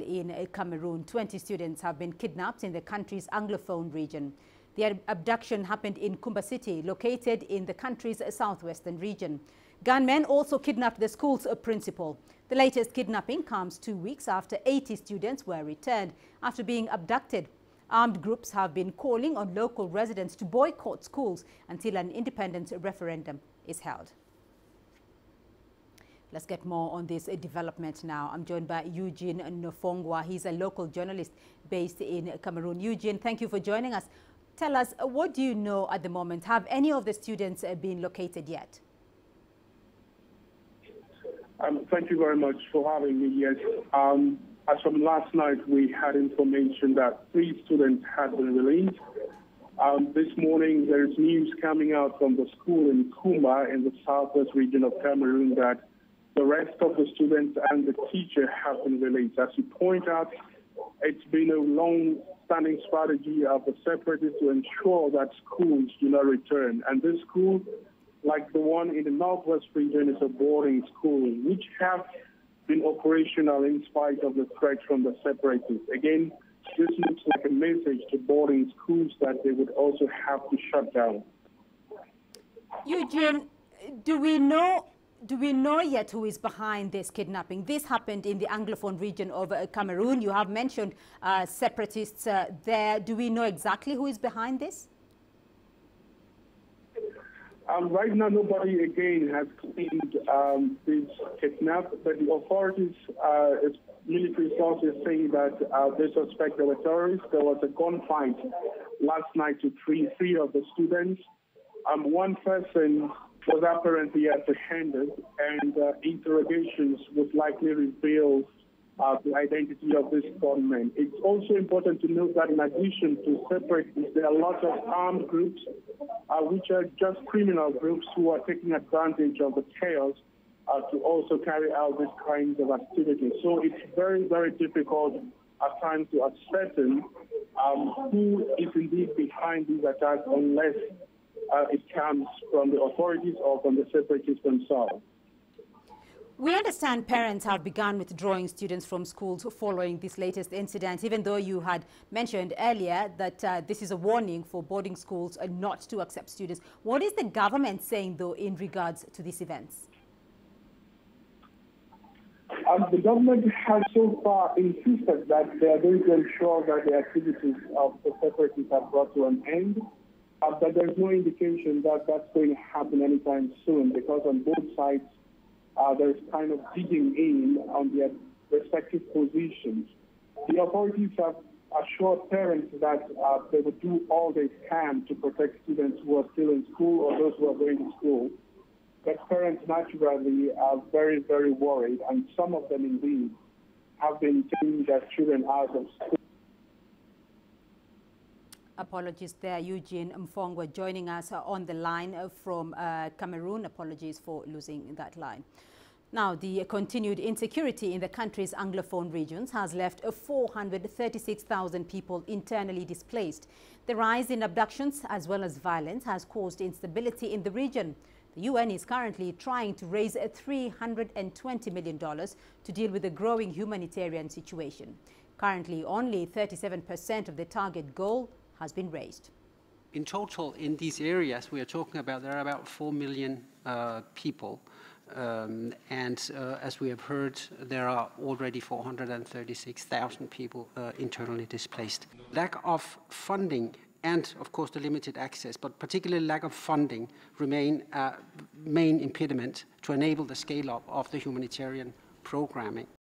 In Cameroon, 20 students have been kidnapped in the country's Anglophone region. The abduction happened in Kumba city, located in the country's southwestern region. Gunmen also kidnapped the school's principal. The latest kidnapping comes 2 weeks after 80 students were returned after being abducted. Armed groups have been calling on local residents to boycott schools until an independent referendum is held. Let's get more on this development now. I'm joined by Eugene Nofongwa. He's a local journalist based in Cameroon. Eugene, thank you for joining us. Tell us, what do you know at the moment? Have any of the students been located yet? Thank you very much for having me. Yes. As from last night, we had information that 3 students had been released. This morning, there is news coming out from the school in Kumba in the southwest region of Cameroon that the rest of the students and the teacher have been released. As you point out, it's been a long-standing strategy of the separatists to ensure that schools do not return. And this school, like the one in the northwest region, is a boarding school, which have been operational in spite of the threat from the separatists. Again, this looks like a message to boarding schools that they would also have to shut down. Eugene, do we know yet who is behind this kidnapping? This happened in the Anglophone region of Cameroon. You have mentioned separatists there. Do we know exactly who is behind this? Right now, nobody again has claimed this kidnap, but the authorities, military sources, say that they suspect they were terrorists. There was a gunfight last night to three of the students. One person was apparently apprehended, and interrogations would likely reveal the identity of this gunman. It's also important to note that in addition to separatists, there are lots of armed groups, which are just criminal groups who are taking advantage of the chaos to also carry out these kinds of activities. So it's very, very difficult at times to ascertain who is indeed behind these attacks unless it comes from the authorities or from the separatists themselves. We understand parents have begun withdrawing students from schools following this latest incident, even though you had mentioned earlier that this is a warning for boarding schools not to accept students. What is the government saying, though, in regards to these events? The government has so far insisted that they are going to ensure that the activities of the separatists are brought to an end. But there's no indication that that's going to happen anytime soon, because on both sides, there's kind of digging in on their respective positions. The authorities have assured parents that they would do all they can to protect students who are still in school or those who are going to school. But parents naturally are very, very worried, and some of them indeed have been taking their children out of school. Apologies there, Eugene Mfongwa joining us on the line from Cameroon. Apologies for losing that line. Now, the continued insecurity in the country's Anglophone regions has left 436,000 people internally displaced. The rise in abductions as well as violence has caused instability in the region. The UN is currently trying to raise $320 million to deal with the growing humanitarian situation. Currently, only 37% of the target goal has been raised. In total, in these areas we are talking about, there are about 4 million people. As we have heard, there are already 436,000 people internally displaced. Lack of funding and, of course, the limited access, but particularly lack of funding, remain a main impediment to enable the scale-up of the humanitarian programming.